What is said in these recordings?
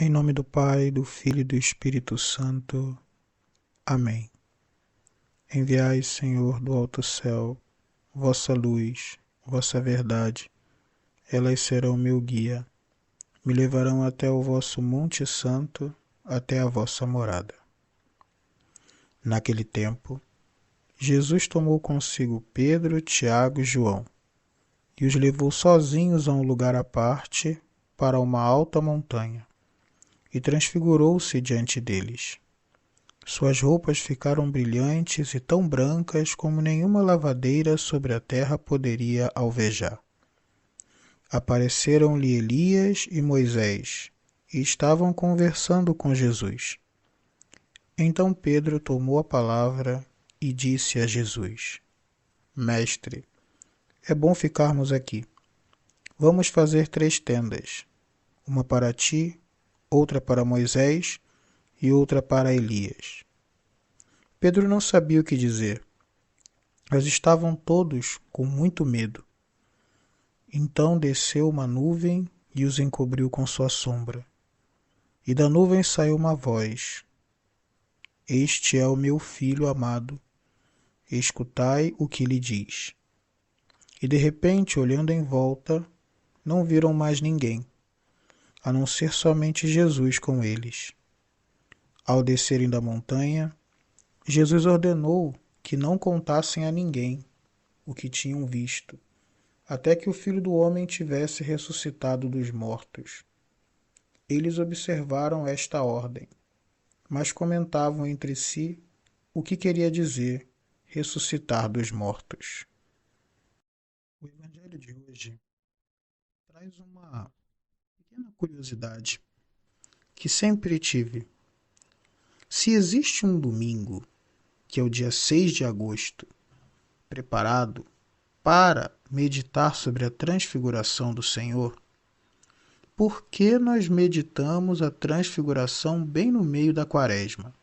Em nome do Pai, do Filho e do Espírito Santo. Amém. Enviai, Senhor, do alto céu, vossa luz, vossa verdade. Elas serão meu guia. Me levarão até o vosso Monte Santo, até a vossa morada. Naquele tempo, Jesus tomou consigo Pedro, Tiago e João e os levou sozinhos a um lugar à parte, para uma alta montanha, e transfigurou-se diante deles. Suas roupas ficaram brilhantes e tão brancas como nenhuma lavadeira sobre a terra poderia alvejar. Apareceram-lhe Elias e Moisés, e estavam conversando com Jesus. Então Pedro tomou a palavra e disse a Jesus: Mestre, é bom ficarmos aqui. Vamos fazer 3 tendas, uma para ti, outra para Moisés e outra para Elias. Pedro não sabia o que dizer, mas estavam todos com muito medo. Então desceu uma nuvem e os encobriu com sua sombra. E da nuvem saiu uma voz: Este é o meu filho amado, escutai o que lhe diz. E de repente, olhando em volta, não viram mais ninguém, a não ser somente Jesus com eles. Ao descerem da montanha, Jesus ordenou que não contassem a ninguém o que tinham visto, até que o Filho do Homem tivesse ressuscitado dos mortos. Eles observaram esta ordem, mas comentavam entre si o que queria dizer ressuscitar dos mortos. O Evangelho de hoje traz uma pequena curiosidade que sempre tive. Se existe um domingo, que é o dia 6 de agosto, preparado para meditar sobre a transfiguração do Senhor, por que nós meditamos a transfiguração bem no meio da quaresma?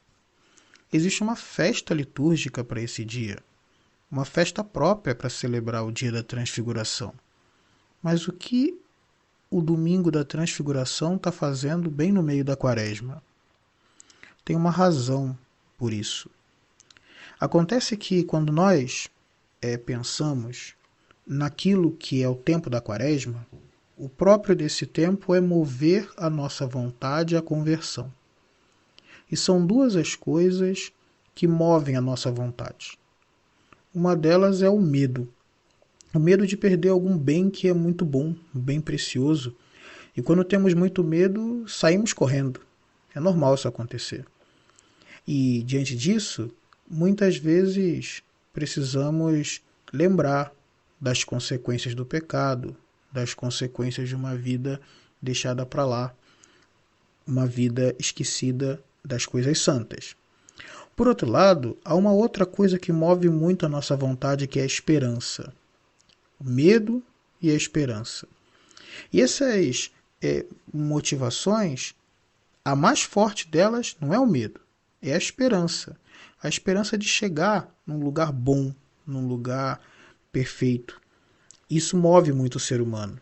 Existe uma festa litúrgica para esse dia, uma festa própria para celebrar o dia da transfiguração. Mas o que o domingo da transfiguração está fazendo bem no meio da quaresma? Tem uma razão por isso. Acontece que quando nós pensamos naquilo que é o tempo da quaresma, o próprio desse tempo é mover a nossa vontade à conversão. E são 2 as coisas que movem a nossa vontade. Uma delas é o medo. O medo de perder algum bem que é muito bom, um bem precioso. E quando temos muito medo, saímos correndo. É normal isso acontecer. E diante disso, muitas vezes precisamos lembrar das consequências do pecado, das consequências de uma vida deixada para lá, uma vida esquecida das coisas santas. Por outro lado, há uma outra coisa que move muito a nossa vontade, que é a esperança. O medo e a esperança. E essas motivações, a mais forte delas não é o medo, é a esperança. A esperança de chegar num lugar bom, num lugar perfeito. Isso move muito o ser humano,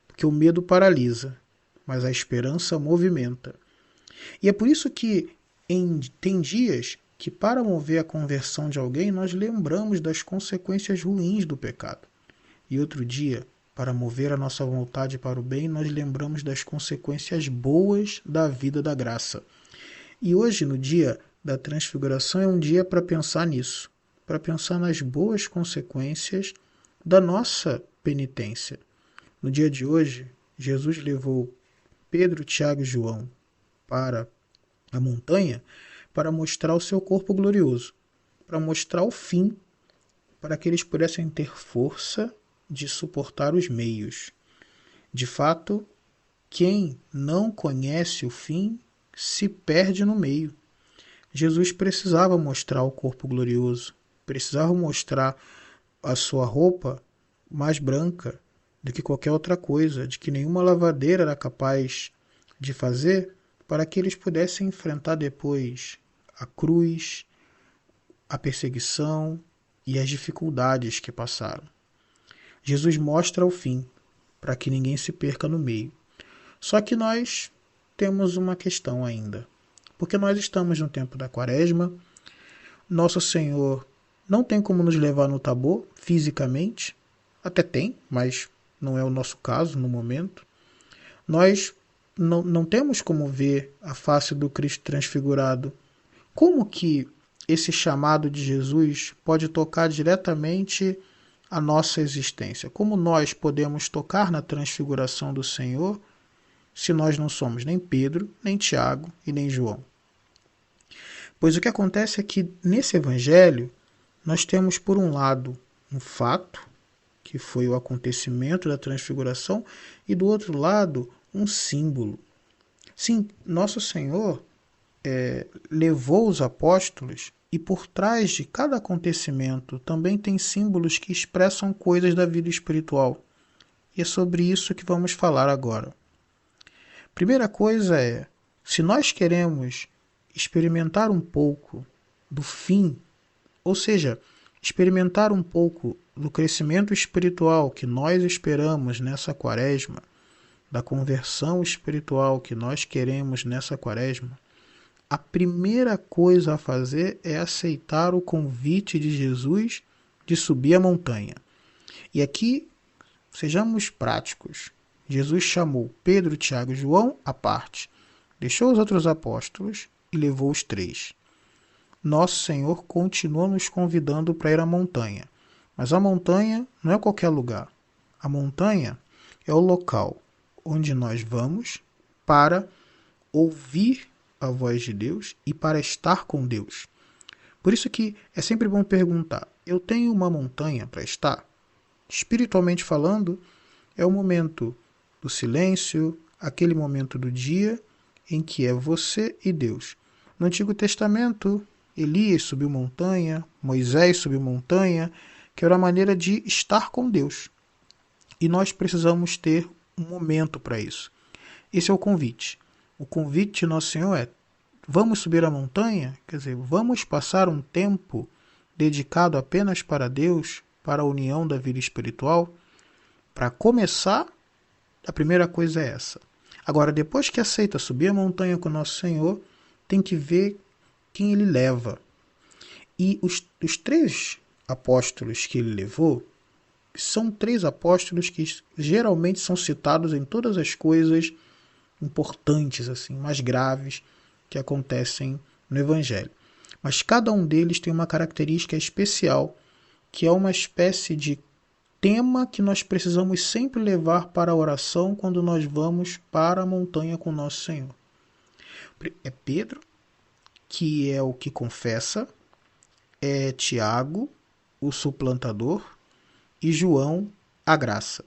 porque o medo paralisa, mas a esperança movimenta. E é por isso que tem dias que, para mover a conversão de alguém, nós lembramos das consequências ruins do pecado. E outro dia, para mover a nossa vontade para o bem, nós lembramos das consequências boas da vida da graça. E hoje, no dia da transfiguração, é um dia para pensar nisso, para pensar nas boas consequências da nossa penitência. No dia de hoje, Jesus levou Pedro, Tiago e João para a montanha para mostrar o seu corpo glorioso, para mostrar o fim, para que eles pudessem ter força de suportar os meios. De fato, quem não conhece o fim se perde no meio. Jesus precisava mostrar o corpo glorioso, precisava mostrar a sua roupa mais branca do que qualquer outra coisa, de que nenhuma lavadeira era capaz de fazer, para que eles pudessem enfrentar depois a cruz, a perseguição e as dificuldades que passaram. Jesus mostra o fim, para que ninguém se perca no meio. Só que nós temos uma questão ainda. Porque nós estamos no tempo da Quaresma, Nosso Senhor não tem como nos levar no Tabor fisicamente, até tem, mas não é o nosso caso no momento. Nós não temos como ver a face do Cristo transfigurado. Como que esse chamado de Jesus pode tocar diretamente a nossa existência? Como nós podemos tocar na transfiguração do Senhor se nós não somos nem Pedro, nem Tiago e nem João? Pois o que acontece é que nesse evangelho nós temos, por um lado, um fato, que foi o acontecimento da transfiguração, e do outro lado, um símbolo. Sim, Nosso Senhor levou os apóstolos, e por trás de cada acontecimento também tem símbolos que expressam coisas da vida espiritual. E é sobre isso que vamos falar agora. Primeira coisa é, se nós queremos experimentar um pouco do fim, ou seja, experimentar um pouco do crescimento espiritual que nós esperamos nessa Quaresma, da conversão espiritual que nós queremos nessa Quaresma, a primeira coisa a fazer é aceitar o convite de Jesus de subir a montanha. E aqui, sejamos práticos. Jesus chamou Pedro, Tiago e João à parte, deixou os outros apóstolos e levou os 3. Nosso Senhor continua nos convidando para ir à montanha. Mas a montanha não é qualquer lugar. A montanha é o local onde nós vamos para ouvir a voz de Deus e para estar com Deus. Por isso que é sempre bom perguntar, eu tenho uma montanha para estar? Espiritualmente falando, é o momento do silêncio, aquele momento do dia em que é você e Deus. No Antigo Testamento, Elias subiu montanha, Moisés subiu montanha, que era a maneira de estar com Deus. E nós precisamos ter um momento para isso. Esse é o convite. O convite de Nosso Senhor é, vamos subir a montanha? Quer dizer, vamos passar um tempo dedicado apenas para Deus, para a união da vida espiritual? Para começar, a primeira coisa é essa. Agora, depois que aceita subir a montanha com Nosso Senhor, tem que ver quem ele leva. E os 3 apóstolos que ele levou, são 3 apóstolos que geralmente são citados em todas as coisas importantes, assim, mais graves que acontecem no Evangelho. Mas cada um deles tem uma característica especial, que é uma espécie de tema que nós precisamos sempre levar para a oração quando nós vamos para a montanha com Nosso Senhor. É Pedro, que é o que confessa, é Tiago, o suplantador, e João, a graça.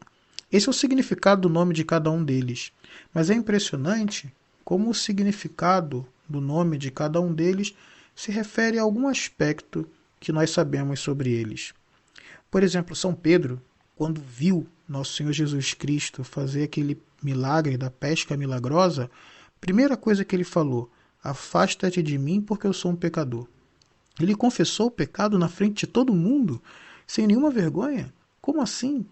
Esse é o significado do nome de cada um deles. Mas é impressionante como o significado do nome de cada um deles se refere a algum aspecto que nós sabemos sobre eles. Por exemplo, São Pedro, quando viu Nosso Senhor Jesus Cristo fazer aquele milagre da pesca milagrosa, a primeira coisa que ele falou, afasta-te de mim porque eu sou um pecador. Ele confessou o pecado na frente de todo mundo, sem nenhuma vergonha. Como assim?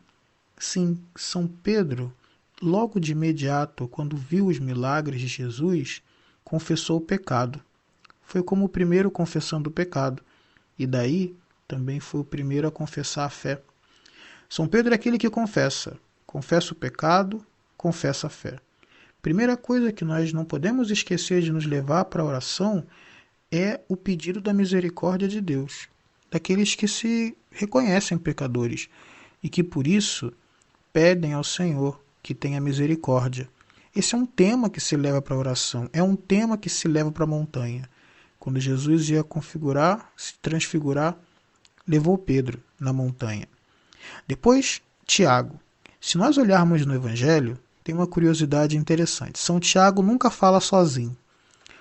Sim, São Pedro, logo de imediato, quando viu os milagres de Jesus, confessou o pecado. Foi como o primeiro confessando o pecado, e daí também foi o primeiro a confessar a fé. São Pedro é aquele que confessa o pecado, confessa a fé. Primeira coisa que nós não podemos esquecer de nos levar para a oração é o pedido da misericórdia de Deus, daqueles que se reconhecem pecadores e que por isso pedem ao Senhor que tenha misericórdia. Esse é um tema que se leva para a oração, é um tema que se leva para a montanha. Quando Jesus ia se transfigurar, levou Pedro na montanha. Depois, Tiago. Se nós olharmos no Evangelho, tem uma curiosidade interessante. São Tiago nunca fala sozinho.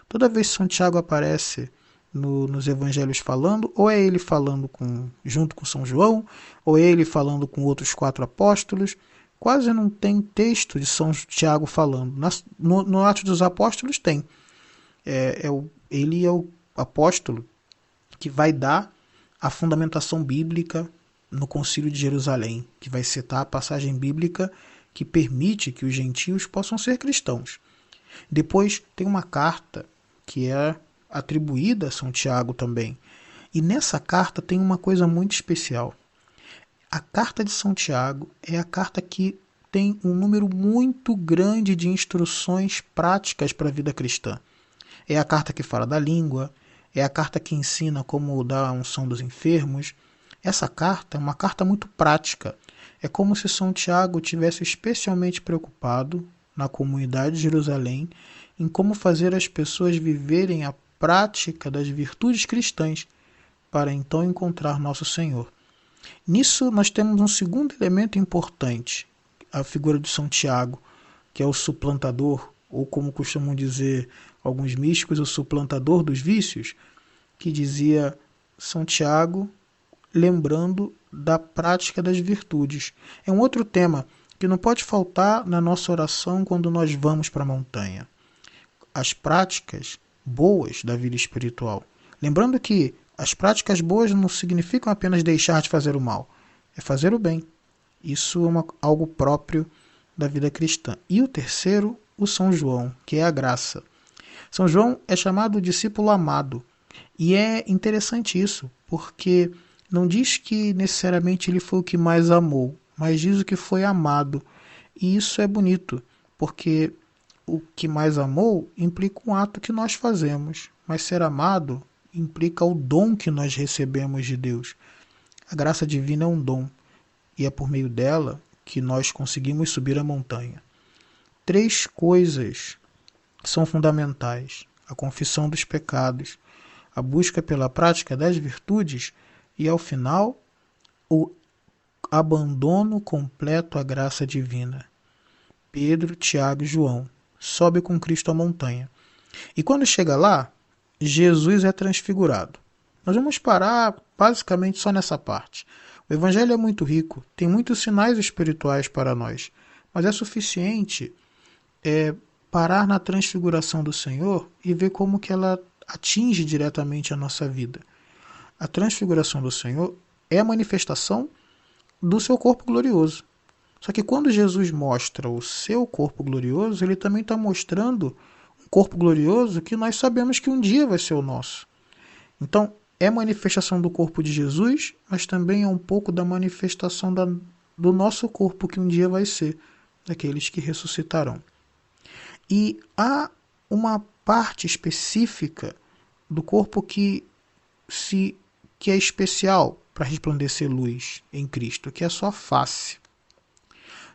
Toda vez que São Tiago aparece nos evangelhos falando, ou é ele falando junto com São João, ou é ele falando com outros 4 apóstolos. Quase não tem texto de São Tiago falando. No Atos dos Apóstolos tem. Ele é o apóstolo que vai dar a fundamentação bíblica no Concílio de Jerusalém, que vai citar a passagem bíblica que permite que os gentios possam ser cristãos. Depois tem uma carta que é atribuída a São Tiago também. E nessa carta tem uma coisa muito especial. A carta de São Tiago é a carta que tem um número muito grande de instruções práticas para a vida cristã. É a carta que fala da língua, é a carta que ensina como dar a unção dos enfermos. Essa carta é uma carta muito prática. É como se São Tiago tivesse especialmente preocupado na comunidade de Jerusalém em como fazer as pessoas viverem a prática das virtudes cristãs para então encontrar nosso Senhor. Nisso nós temos um segundo elemento importante, a figura de São Tiago, que é o suplantador, ou como costumam dizer alguns místicos, o suplantador dos vícios, que dizia São Tiago, lembrando da prática das virtudes. É um outro tema que não pode faltar na nossa oração quando nós vamos para a montanha. As práticas boas da vida espiritual. Lembrando que as práticas boas não significam apenas deixar de fazer o mal, é fazer o bem. Isso é algo próprio da vida cristã. E o terceiro, o São João, que é a graça. São João é chamado o discípulo amado. E é interessante isso, porque não diz que necessariamente ele foi o que mais amou, mas diz o que foi amado. E isso é bonito, porque o que mais amou implica um ato que nós fazemos, mas ser amado implica o dom que nós recebemos de Deus. A graça divina é um dom, e é por meio dela que nós conseguimos subir a montanha. 3 coisas são fundamentais: a confissão dos pecados, a busca pela prática das virtudes e, ao final, o abandono completo à graça divina. Pedro, Tiago e João sobe com Cristo a montanha. E quando chega lá, Jesus é transfigurado. Nós vamos parar basicamente só nessa parte. O Evangelho é muito rico, tem muitos sinais espirituais para nós, mas é suficiente parar na transfiguração do Senhor e ver como que ela atinge diretamente a nossa vida. A transfiguração do Senhor é a manifestação do seu corpo glorioso. Só que quando Jesus mostra o seu corpo glorioso, ele também está mostrando um corpo glorioso que nós sabemos que um dia vai ser o nosso. Então, é manifestação do corpo de Jesus, mas também é um pouco da manifestação do nosso corpo que um dia vai ser, daqueles que ressuscitarão. E há uma parte específica do corpo que é especial para resplandecer luz em Cristo, que é a sua face.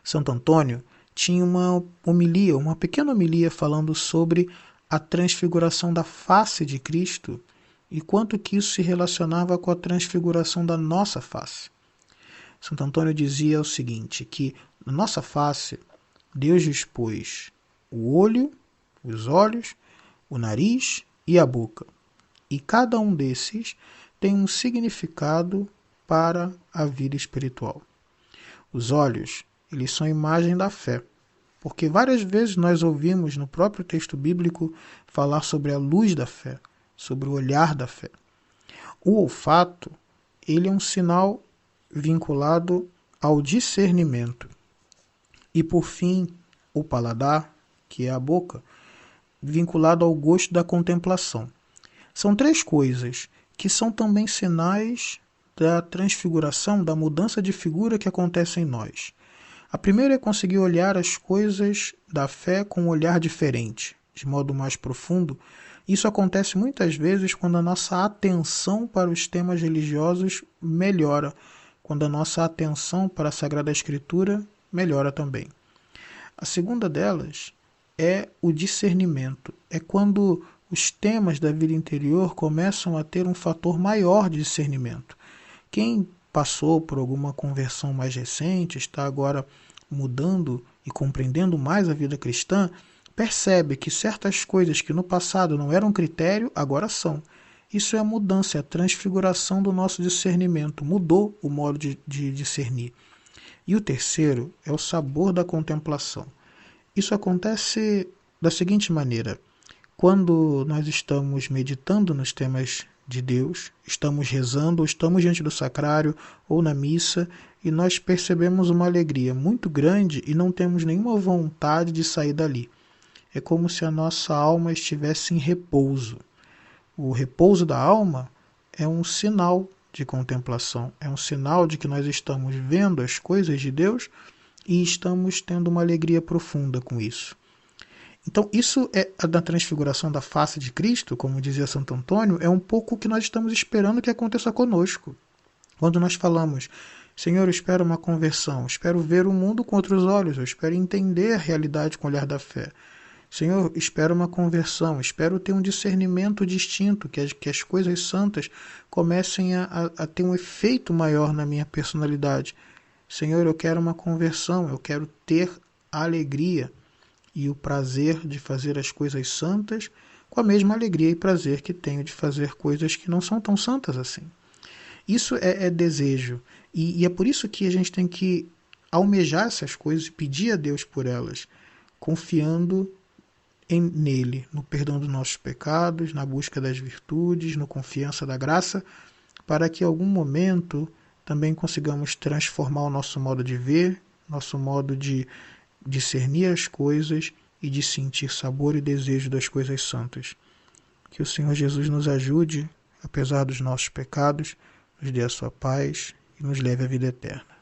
Santo Antônio tinha uma homilia, uma pequena homilia falando sobre a transfiguração da face de Cristo e quanto que isso se relacionava com a transfiguração da nossa face. Santo Antônio dizia o seguinte, que na nossa face Deus dispôs o olho, os olhos, o nariz e a boca. E cada um desses tem um significado para a vida espiritual. Os olhos, eles são imagem da fé, porque várias vezes nós ouvimos no próprio texto bíblico falar sobre a luz da fé, sobre o olhar da fé. O olfato, ele é um sinal vinculado ao discernimento. E por fim, o paladar, que é a boca, vinculado ao gosto da contemplação. São 3 coisas que são também sinais da transfiguração, da mudança de figura que acontece em nós. A primeira é conseguir olhar as coisas da fé com um olhar diferente, de modo mais profundo. Isso acontece muitas vezes quando a nossa atenção para os temas religiosos melhora, quando a nossa atenção para a Sagrada Escritura melhora também. A segunda delas é o discernimento. É quando os temas da vida interior começam a ter um fator maior de discernimento. Quem passou por alguma conversão mais recente, está agora mudando e compreendendo mais a vida cristã, percebe que certas coisas que no passado não eram critério, agora são. Isso é a mudança, é a transfiguração do nosso discernimento. Mudou o modo de discernir. E o terceiro é o sabor da contemplação. Isso acontece da seguinte maneira. Quando nós estamos meditando nos temas de Deus, estamos rezando, ou estamos diante do sacrário, ou na missa, e nós percebemos uma alegria muito grande e não temos nenhuma vontade de sair dali. é como se a nossa alma estivesse em repouso. O repouso da alma é um sinal de contemplação, é um sinal de que nós estamos vendo as coisas de Deus e estamos tendo uma alegria profunda com isso. Então, isso é da transfiguração da face de Cristo, como dizia Santo Antônio, é um pouco o que nós estamos esperando que aconteça conosco. Quando nós falamos, Senhor, eu espero uma conversão, eu espero ver o mundo com outros olhos, eu espero entender a realidade com o olhar da fé. Senhor, espero uma conversão, espero ter um discernimento distinto, que as coisas santas comecem a ter um efeito maior na minha personalidade. Senhor, eu quero uma conversão, eu quero ter a alegria e o prazer de fazer as coisas santas com a mesma alegria e prazer que tenho de fazer coisas que não são tão santas assim. Isso é desejo. E é por isso que a gente tem que almejar essas coisas e pedir a Deus por elas, confiando nele, no perdão dos nossos pecados, na busca das virtudes, na confiança da graça, para que em algum momento também consigamos transformar o nosso modo de ver, nosso modo de discernir as coisas e de sentir sabor e desejo das coisas santas. Que o Senhor Jesus nos ajude, apesar dos nossos pecados, nos dê a sua paz e nos leve à vida eterna.